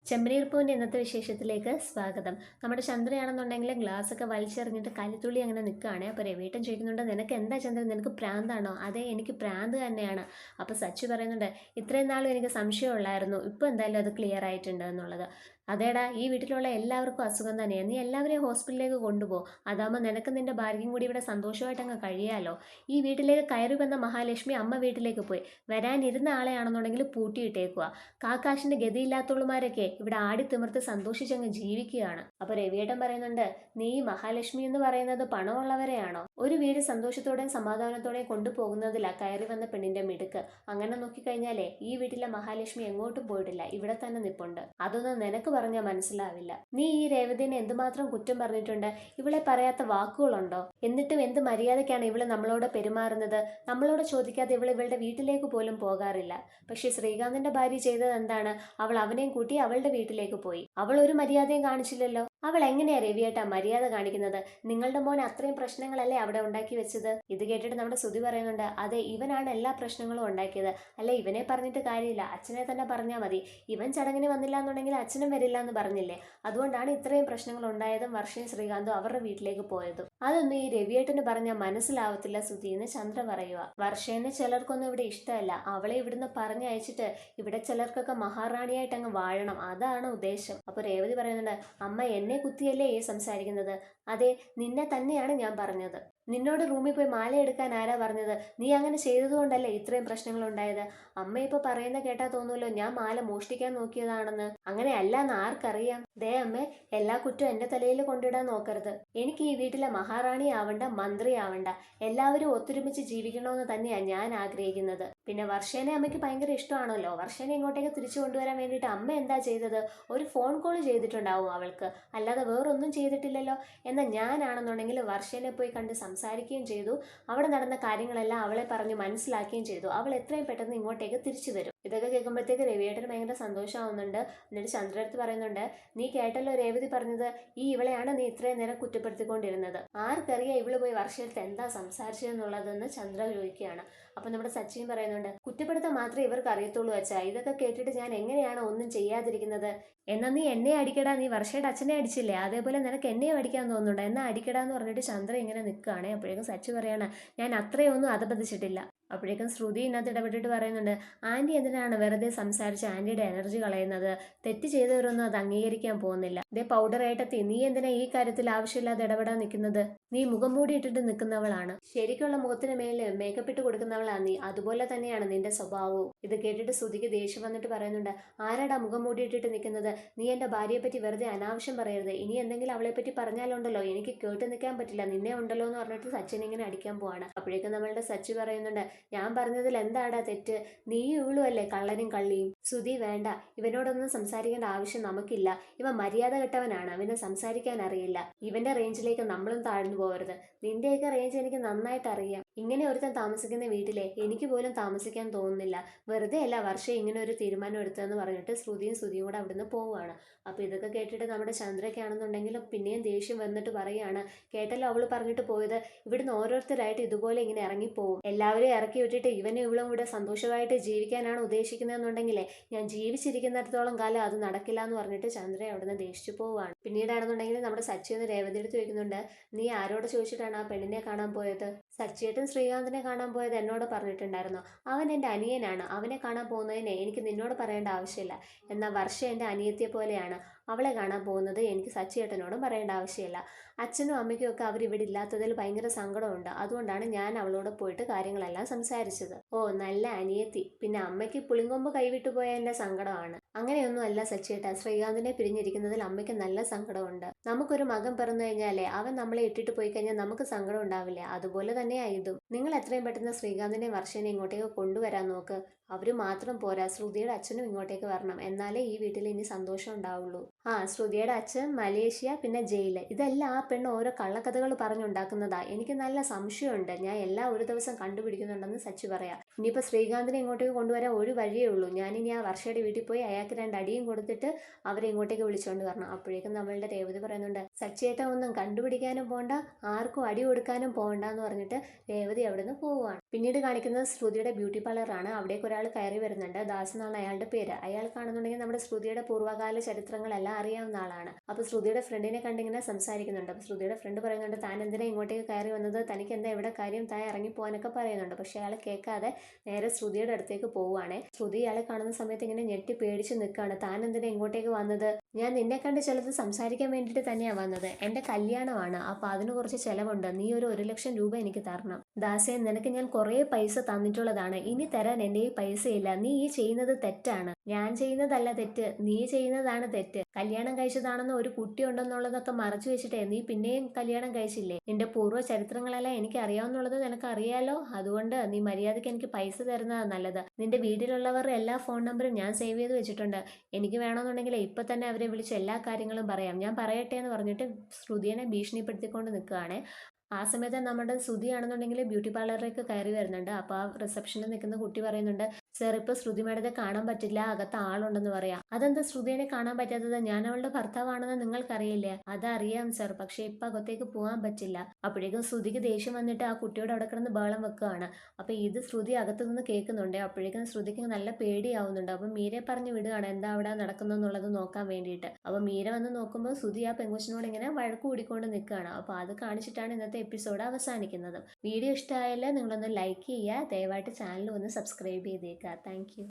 ചെമ്പനീർപ്പൂവിൻ്റെ ഇന്നത്തെ വിശേഷത്തിലേക്ക് സ്വാഗതം. നമ്മുടെ ചന്ദ്രയാണെന്നുണ്ടെങ്കിൽ ഗ്ലാസ്സൊക്കെ വലിച്ചെറിഞ്ഞിട്ട് കലിത്തുള്ളി അങ്ങനെ നിൽക്കുകയാണ്. അപ്പോൾ രവീട്ടൻ ചോദിക്കുന്നുണ്ട്, നിനക്ക് എന്താ ചന്ദ്രൻ, നിനക്ക് പ്രാന്താണോ? അതെ, എനിക്ക് പ്രാന്ത് തന്നെയാണ്. അപ്പോൾ സച്ചു പറയുന്നുണ്ട്, ഇത്രയും നാളും എനിക്ക് സംശയമുള്ളായിരുന്നു, ഇപ്പോൾ എന്തായാലും അത് ക്ലിയർ ആയിട്ടുണ്ട് എന്നുള്ളത്. അതേടാ, ഈ വീട്ടിലുള്ള എല്ലാവർക്കും അസുഖം തന്നെയാണ്. നീ എല്ലാവരെയും ഹോസ്പിറ്റലിലേക്ക് കൊണ്ടുപോ. അതാകുമ്പോൾ നിനക്ക് നിന്റെ ഭാര്യയും കൂടി ഇവിടെ സന്തോഷമായിട്ട് അങ്ങ് കഴിയാലോ. ഈ വീട്ടിലേക്ക് കയറി വന്ന മഹാലക്ഷ്മി അമ്മ വീട്ടിലേക്ക് പോയി. വരാനിരുന്ന ആളെയാണെന്നുണ്ടെങ്കിൽ പൂട്ടിയിട്ടേക്കുക. കാക്കാശിന്റെ ഗതിയില്ലാത്തവളുമാരൊക്കെ ഇവിടെ ആടിത്തിമിർത്ത് സന്തോഷിച്ചങ്ങ് ജീവിക്കുകയാണ്. അപ്പൊ രവിയേട്ടൻ പറയുന്നുണ്ട്, നീ മഹാലക്ഷ്മി എന്ന് പറയുന്നത് പണമുള്ളവരെയാണോ? ഒരു വീട് സന്തോഷത്തോടെയും സമാധാനത്തോടെയും കൊണ്ടുപോകുന്നതിലാ കയറി വന്ന പെണ്ണിന്റെ മിടുക്ക്. അങ്ങനെ നോക്കിക്കഴിഞ്ഞാലേ ഈ വീട്ടിലെ മഹാലക്ഷ്മി എങ്ങോട്ടും പോയിട്ടില്ല, ഇവിടെ തന്നെ നിപ്പുണ്ട്. അതൊന്നും നിനക്ക് പറഞ്ഞാൽ മനസ്സിലാവില്ല. നീ ഈ രേവതിനെ എന്തുമാത്രം കുറ്റം പറഞ്ഞിട്ടുണ്ട്. ഇവളെ പറയാത്ത വാക്കുകളുണ്ടോ? എന്നിട്ടും എന്ത് മര്യാദയ്ക്കാണ് ഇവള് നമ്മളോട് പെരുമാറുന്നത്. നമ്മളോട് ചോദിക്കാതെ ഇവളുടെ വീട്ടിലേക്ക് പോലും പോകാറില്ല. പക്ഷെ ശ്രീകാന്തിന്റെ ഭാര്യ ചെയ്തത് എന്താണ്? അവൾ അവനെയും കൂട്ടി അവളുടെ വീട്ടിലേക്ക് പോയി. അവൾ ഒരു മര്യാദയും കാണിച്ചില്ലല്ലോ. അവൾ എങ്ങനെയാ രവിയേട്ടാ മര്യാദ കാണിക്കുന്നത്? നിങ്ങളുടെ മോൻ അത്രയും പ്രശ്നങ്ങളല്ലേ അവിടെ ഉണ്ടാക്കി വെച്ചത്? ഇത് കേട്ടിട്ട് നമ്മുടെ ശ്രുതി പറയുന്നുണ്ട്, അതെ, ഇവനാണ് എല്ലാ പ്രശ്നങ്ങളും ഉണ്ടാക്കിയത്. അല്ലെ, ഇവനെ പറഞ്ഞിട്ട് കാര്യമില്ല, അച്ഛനെ തന്നെ പറഞ്ഞാൽ മതി. ഇവൻ ചടങ്ങിന് വന്നില്ല എന്നുണ്ടെങ്കിൽ അച്ഛനും വരില്ല എന്ന് പറഞ്ഞില്ലേ? അതുകൊണ്ടാണ് ഇത്രയും പ്രശ്നങ്ങൾ ഉണ്ടായതും വർഷയും ശ്രീകാന്തും അവരുടെ വീട്ടിലേക്ക് പോയതും. അതൊന്നും ഈ രവിയേട്ടന് പറഞ്ഞാൽ മനസ്സിലാവത്തില്ല ശ്രുതി എന്ന് ചന്ദ്ര പറയുക. വർഷേനെ ചിലർക്കൊന്നും ഇവിടെ ഇഷ്ടമല്ല. അവളെ ഇവിടുന്ന് പറഞ്ഞയച്ചിട്ട് ഇവിടെ ചിലർക്കൊക്കെ മഹാറാണിയായിട്ട് അങ്ങ് വാഴണം, അതാണ് ഉദ്ദേശം. അപ്പൊ രേവതി പറയുന്നുണ്ട്, അമ്മ എന്നെ കുത്തിയല്ലേ ഈ സംസാരിക്കുന്നത്? അതെ, നിന്നെ തന്നെയാണ് ഞാൻ പറഞ്ഞത്. നിന്നോട് റൂമിൽ പോയി മാല എടുക്കാൻ ആരാ പറഞ്ഞത്? നീ അങ്ങനെ ചെയ്തതുകൊണ്ടല്ലേ ഇത്രയും പ്രശ്നങ്ങൾ ഉണ്ടായത്. അമ്മ ഇപ്പൊ പറയുന്ന കേട്ടാ തോന്നുമല്ലോ ഞാൻ മാല മോഷ്ടിക്കാൻ നോക്കിയതാണെന്ന്. അങ്ങനെ അല്ലാന്ന് ആർക്കറിയാം? ദേ അമ്മേ, എല്ലാ കുറ്റവും എന്റെ തലയിൽ കൊണ്ടിടാൻ നോക്കരുത്. എനിക്ക് ഈ വീട്ടിലെ മഹാറാണി ആവണ്ട, മന്ത്രി ആവണ്ട. എല്ലാവരും ഒത്തൊരുമിച്ച് ജീവിക്കണമെന്ന് തന്നെയാണ് ഞാൻ ആഗ്രഹിക്കുന്നത്. പിന്നെ വർഷേനെ അമ്മയ്ക്ക് ഭയങ്കര ഇഷ്ടമാണല്ലോ. വർഷേനെ ഇങ്ങോട്ടേക്ക് തിരിച്ചു കൊണ്ടുവരാൻ വേണ്ടിയിട്ട് അമ്മ എന്താ ചെയ്തത്? ഒരു ഫോൺ കോൾ ചെയ്തിട്ടുണ്ടാവും അവൾക്ക്, അല്ലാതെ വേറൊന്നും ചെയ്തിട്ടില്ലല്ലോ. എന്നാൽ ഞാനാണെന്നുണ്ടെങ്കിൽ വർഷേനെ പോയി കണ്ട് സംസാരിക്കുകയും ചെയ്തു. അവിടെ നടന്ന കാര്യങ്ങളെല്ലാം അവളെ പറഞ്ഞ് മനസ്സിലാക്കുകയും ചെയ്തു. അവൾ എത്രയും പെട്ടെന്ന് ഇങ്ങോട്ടേക്ക് തിരിച്ചു വരും. ഇതൊക്കെ കേൾക്കുമ്പോഴത്തേക്ക് രവിയേട്ടന് ഭയങ്കര സന്തോഷമാവുന്നുണ്ട്. എന്നിട്ട് ചന്ദ്രടുത്ത് പറയുന്നുണ്ട്, നീ കേട്ടല്ലോ രേവതി പറഞ്ഞത്, ഇവളെയാണ് നീ ഇത്രയും നേരം കുറ്റപ്പെടുത്തിക്കൊണ്ടിരുന്നത്. ആർക്കറിയാം ഇവള് പോയി വർഷത്തെ എന്താ സംസാരിച്ചതെന്നുള്ളതെന്ന് ചന്ദ്ര ചോദിക്കുകയാണ്. അപ്പൊ നമ്മുടെ സച്ചിൻ പറയുന്നുണ്ട്, കുറ്റപ്പെടുത്താൻ മാത്രമേ ഇവർക്ക് അറിയത്തുള്ളൂ അച്ഛാ. ഇതൊക്കെ കേട്ടിട്ട് ഞാൻ എങ്ങനെയാണ് ഒന്നും ചെയ്യാതിരിക്കുന്നത്? എന്നാ നീ എന്നെ അടിക്കടാ, നീ വർഷയുടെ അച്ഛനെ അടിച്ചില്ലേ, അതേപോലെ നിനക്ക് എന്നെയും അടിക്കാൻ തോന്നുന്നുണ്ടോ? എന്നാ അടിക്കടാന്ന് പറഞ്ഞിട്ട് ചന്ദ്ര ഇങ്ങനെ നിൽക്കുകയാണ്. അപ്പോഴേക്കും സച്ചി പറയാണ്, ഞാൻ അത്രയൊന്നും അധപതിച്ചിട്ടില്ല. അപ്പോഴേക്കും ശ്രുതി ഇതിനകത്ത് ഇടപെട്ടിട്ട് പറയുന്നുണ്ട്, ആന്റി എന്തിനാണ് വെറുതെ സംസാരിച്ച് ആന്റിയുടെ എനർജി കളയുന്നത്? തെറ്റ് ചെയ്തവരൊന്നും അത് അംഗീകരിക്കാൻ പോകുന്നില്ല. ഇതേ പൗഡർ ആയിട്ടെത്തി, നീ എന്തിനാ ഈ കാര്യത്തിൽ ആവശ്യമില്ലാതെ ഇടപെടാൻ നിൽക്കുന്നത്? നീ മുഖം മൂടി ഇട്ടിട്ട് നിൽക്കുന്നവളാണ്. ശരിക്കുള്ള മുഖത്തിന് മേലെ മേക്കപ്പ് ഇട്ട് കൊടുക്കുന്നവളാണ് നീ. അതുപോലെ തന്നെയാണ് നിന്റെ സ്വഭാവവും. ഇത് കേട്ടിട്ട് ശ്രുതിക്ക് ദേഷ്യം വന്നിട്ട് പറയുന്നുണ്ട്, ആരാടാ മുഖം മൂടി ഇട്ടിട്ട് നിൽക്കുന്നത്? നീ എന്റെ ഭാര്യയെ പറ്റി വെറുതെ അനാവശ്യം പറയരുത്. ഇനി എന്തെങ്കിലും അവളെ പറ്റി പറഞ്ഞാലുണ്ടല്ലോ എനിക്ക് കേട്ട് നിൽക്കാൻ പറ്റില്ല. നിന്നെ ഉണ്ടല്ലോ എന്ന് പറഞ്ഞിട്ട് സച്ചിൻ ഇങ്ങനെ അടിക്കാൻ പോവാണ്. അപ്പോഴേക്കും നമ്മളുടെ സച്ചി പറയുന്നുണ്ട്, ഞാൻ പറഞ്ഞതിൽ എന്താടാ തെറ്റ്? നീയും ഇവളും അല്ലേ കള്ളനും കള്ളിയും. ശ്രുതി വേണ്ട, ഇവനോടൊന്നും സംസാരിക്കേണ്ട ആവശ്യം നമുക്കില്ല. ഇവൻ മര്യാദ കെട്ടവനാണ്, അവന് സംസാരിക്കാൻ അറിയില്ല. ഇവന്റെ റേഞ്ചിലേക്ക് നമ്മളും താഴ്ന്നു പോകരുത്. നിന്റെയൊക്കെ റേഞ്ച് എനിക്ക് നന്നായിട്ട് അറിയാം. ഇങ്ങനെ ഒരുത്തൻ താമസിക്കുന്ന വീട്ടിലെ എനിക്ക് പോലും താമസിക്കാൻ തോന്നുന്നില്ല. വെറുതെ അല്ല വർഷം ഇങ്ങനെ ഒരു തീരുമാനം എടുത്തതെന്ന് പറഞ്ഞിട്ട് ശ്രുതിയും കൂടെ അവിടുന്ന് പോവുകയാണ്. അപ്പൊ ഇതൊക്കെ കേട്ടിട്ട് നമ്മുടെ ചന്ദ്രയ്ക്കാണെന്നുണ്ടെങ്കിലും പിന്നെയും ദേഷ്യം വന്നിട്ട് പറയാണ്, കേട്ടല്ലോ അവള് പറഞ്ഞിട്ട് പോയത്, ഇവിടുന്ന് ഓരോരുത്തരായിട്ട് ഇതുപോലെ ഇങ്ങനെ ഇറങ്ങിപ്പോവും. എല്ലാവരെയും ഇറക്കി വിട്ടിട്ട് ഇവനും ഇവളും ഇവിടെ സന്തോഷമായിട്ട് ജീവിക്കാനാണ് ഉദ്ദേശിക്കുന്നതെന്നുണ്ടെങ്കിലേ ഞാൻ ജീവിച്ചിരിക്കുന്നിടത്തോളം കാലം അത് നടക്കില്ല എന്ന് പറഞ്ഞിട്ട് ചന്ദ്ര അവിടുന്ന് ദേഷിച്ചു പോവുകയാണ്. പിന്നീടാണെന്നുണ്ടെങ്കിൽ നമ്മുടെ സച്ചി ഒന്ന് രേവതി എടുത്ത് ചോദിക്കുന്നുണ്ട്, നീ ആരോട് ചോദിച്ചിട്ടാണ് ആ പെണ്ണിനെ കാണാൻ പോയത്? സച്ചിയേട്ടൻ ശ്രീകാന്തിനെ കാണാൻ പോയത് എന്നോട് പറഞ്ഞിട്ടുണ്ടായിരുന്നു. അവൻ എൻ്റെ അനിയനാണ്. അവനെ കാണാൻ പോകുന്നതിനെ എനിക്ക് നിന്നോട് പറയേണ്ട ആവശ്യമില്ല. എന്നാൽ വർഷ എൻ്റെ അനിയത്തിയെ പോലെയാണ്. അവളെ കാണാൻ പോകുന്നത് എനിക്ക് സച്ചിയേട്ടനോടും പറയേണ്ട ആവശ്യമില്ല. അച്ഛനും അമ്മയ്ക്കും ഒക്കെ അവരിവിടെ ഇല്ലാത്തതിൽ ഭയങ്കര സങ്കടമുണ്ട്. അതുകൊണ്ടാണ് ഞാൻ അവളോട് പോയിട്ട് കാര്യങ്ങളെല്ലാം സംസാരിച്ചത്. ഓ, നല്ല അനിയത്തി. പിന്നെ അമ്മയ്ക്ക് പുളിങ്കൊമ്പ് കൈവിട്ടു പോയ എൻ്റെ സങ്കടമാണ്. അങ്ങനെയൊന്നും അല്ല സച്ചിയേട്ടാ, ശ്രീകാന്തിനെ പിരിഞ്ഞിരിക്കുന്നതിൽ അമ്മയ്ക്ക് നല്ല സങ്കടമുണ്ട്. നമുക്കൊരു മകൻ പിറന്നു കഴിഞ്ഞാലേ അവൻ നമ്മളെ ഇട്ടിട്ട് പോയി കഴിഞ്ഞാൽ നമുക്ക് സങ്കടം ഉണ്ടാവില്ലേ? അതുപോലെ തന്നെയാ ഇതും. നിങ്ങൾ എത്രയും പെട്ടെന്ന് ശ്രീകാന്തിനെ വർഷനെ ഇങ്ങോട്ടേക്ക് കൊണ്ടുവരാൻ നോക്ക്. അവര് മാത്രം പോരാ, ശ്രുതിയുടെ അച്ഛനും ഇങ്ങോട്ടേക്ക് വരണം. എന്നാലേ ഈ വീട്ടിൽ ഇനി സന്തോഷം ഉണ്ടാവുള്ളൂ. ശ്രുതിയുടെ അച്ഛൻ, മലേഷ്യ, പിന്നെ ജയില്, ഇതെല്ലാം ആ പെണ്ണ് ഓരോ കള്ളക്കഥകൾ പറഞ്ഞുണ്ടാക്കുന്നതാ. എനിക്ക് നല്ല സംശയമുണ്ട്. ഞാൻ എല്ലാം ഒരു ദിവസം കണ്ടുപിടിക്കുന്നുണ്ടെന്ന് സച്ചി പറയാം. ഇനിയിപ്പോൾ ശ്രീകാന്തിനെ ഇങ്ങോട്ടേക്ക് കൊണ്ടുവരാൻ ഒരു വഴിയേ ഉള്ളൂ. ഞാനിനി ആ വർഷയുടെ വീട്ടിൽ പോയി അയാൾക്ക് 2 അടിയും കൊടുത്തിട്ട് അവരെ ഇങ്ങോട്ടേക്ക് വിളിച്ചുകൊണ്ട് വരണം. അപ്പോഴേക്കും നമ്മളുടെ രേവതി പറയുന്നുണ്ട്, സച്ചിയേട്ട ഒന്നും കണ്ടുപിടിക്കാനും പോകണ്ട, ആർക്കും അടി കൊടുക്കാനും പോകണ്ട എന്ന് പറഞ്ഞിട്ട് രേവതി അവിടെ നിന്ന് പോവുകയാണ്. പിന്നീട് കാണിക്കുന്നത് ശ്രുതിയുടെ ബ്യൂട്ടി പാർലറാണ്. അവിടേക്ക് ഒരാൾ കയറി വരുന്നുണ്ട്. ദാസ് എന്നാണ് അയാളുടെ പേര്. അയാൾ കാണുന്നുണ്ടെങ്കിൽ നമ്മുടെ ശ്രുതിയുടെ പൂർവ്വകാല ചരിത്രങ്ങളെല്ലാം അറിയാവുന്ന ആളാണ്. അപ്പോൾ ശ്രുതിയുടെ ഫ്രണ്ടിനെ കണ്ടിങ്ങനെ സംസാരിക്കുന്നുണ്ട്. അപ്പോൾ ശ്രുതിയുടെ ഫ്രണ്ട് പറയുന്നുണ്ട്, താൻ എന്തിനാ ഇങ്ങോട്ടേക്ക് കയറി വന്നത്, തനിക്ക് എന്താ ഇവിടെ കാര്യം, താൻ ഇറങ്ങിപ്പോകാനൊക്കെ പറയുന്നുണ്ട്. പക്ഷേ അയാൾ കേൾക്കാതെ നേരെ ശ്രുതിയുടെ അടുത്തേക്ക് പോവുകയാണേ. ശ്രുതി അയാളെ കാണുന്ന സമയത്ത് ഇങ്ങനെ ഞെട്ടി പേടിച്ച് നിൽക്കുകയാണ്. താൻ എന്തിനാ ഇങ്ങോട്ടേക്ക് വന്നത്, ഞാൻ നിന്നെ കണ്ട് ചിലത് സംസാരിക്കാൻ വേണ്ടിയിട്ട് തന്നെയാണ് വന്നത്. എൻ്റെ കല്യാണമാണ്, അപ്പോൾ അതിന് കുറച്ച് ചിലവുണ്ട്. നീ ഒരു 1,00,000 രൂപ എനിക്ക് തരണം. ദാസേ, നിനക്ക് ഞാൻ കുറേ പൈസ തന്നിട്ടുള്ളതാണ്, ഇനി തരാൻ എൻ്റെ ഈ പൈസയില്ല. നീ ഈ ചെയ്യുന്നത് തെറ്റാണ്. ഞാൻ ചെയ്യുന്നതല്ല തെറ്റ്, നീ ചെയ്യുന്നതാണ് തെറ്റ്. കല്യാണം കഴിച്ചതാണെന്ന് ഒരു കുട്ടി ഉണ്ടെന്നുള്ളതൊക്കെ മറച്ചു വെച്ചിട്ടേ നീ പിന്നെയും കല്യാണം കഴിച്ചില്ലേ. നിന്റെ പൂർവ്വ ചരിത്രങ്ങളെല്ലാം എനിക്ക് അറിയാവുന്നുള്ളത് നിനക്ക് അറിയാലോ. അതുകൊണ്ട് നീ മര്യാദയ്ക്ക് എനിക്ക് പൈസ തരുന്നതാണ് നല്ലത്. നിന്റെ വീട്ടിലുള്ളവരുടെ എല്ലാ ഫോൺ നമ്പറും ഞാൻ സേവ് ചെയ്ത് വെച്ചിട്ടുണ്ട്. എനിക്ക് വേണമെന്നുണ്ടെങ്കിൽ ഇപ്പം തന്നെ അവരെ വിളിച്ച് എല്ലാ കാര്യങ്ങളും പറയാം. ഞാൻ പറയട്ടെ എന്ന് പറഞ്ഞിട്ട് ശ്രുതിയെ ഭീഷണിപ്പെടുത്തിക്കൊണ്ട് നിൽക്കുകയാണ്. ആ സമയത്ത് നമ്മുടെ ശ്രുതിയാണെന്നുണ്ടെങ്കിൽ ബ്യൂട്ടി പാർലറിലേക്ക് കയറി വരുന്നുണ്ട്. അപ്പോൾ ആ റിസപ്ഷനിൽ നിൽക്കുന്ന കുട്ടി പറയുന്നുണ്ട്, സർ ഇപ്പോൾ ശ്രുതി മേഡത്തെ കാണാൻ പറ്റില്ല, അകത്ത് ആളുണ്ടെന്ന് പറയാം. അതെന്താ ശ്രുതിയെ കാണാൻ പറ്റാത്തത്, ഞാൻ അവളുടെ ഭർത്താവാണെന്ന് നിങ്ങൾക്കറിയില്ലേ. അതറിയാം സർ, പക്ഷേ ഇപ്പം അകത്തേക്ക് പോകാൻ പറ്റില്ല. അപ്പോഴേക്കും ശ്രുതിക്ക് ദേഷ്യം വന്നിട്ട് ആ കുട്ടിയോട് അവിടെ കിടന്ന് ബഹളം വെക്കുകയാണ്. അപ്പോൾ ഇത് ശ്രുതി അകത്തു നിന്ന് കേൾക്കുന്നുണ്ട്. അപ്പോഴേക്കും ശ്രുതിക്ക് നല്ല പേടിയാവുന്നുണ്ട്. അപ്പം മീരയെ പറഞ്ഞു വിടുകയാണ് എന്താ അവിടെ നടക്കുന്നെന്നുള്ളത് നോക്കാൻ വേണ്ടിയിട്ട്. അപ്പോൾ മീര വന്ന് നോക്കുമ്പോൾ ശ്രുതി ആ പെങ്കൊച്ചിനോട് ഇങ്ങനെ വഴക്ക് കൂടിക്കൊണ്ട് നിൽക്കുകയാണ്. അപ്പോൾ അത് കാണിച്ചിട്ടാണ് ഇന്നത്തെ എപ്പിസോഡ് അവസാനിക്കുന്നത്. വീഡിയോ ഇഷ്ടമായാൽ നിങ്ങളൊന്ന് ലൈക്ക് ചെയ്യുക, ദയവായിട്ട് ചാനൽ ഒന്ന് സബ്സ്ക്രൈബ് ചെയ്തേക്കുക. Thank you.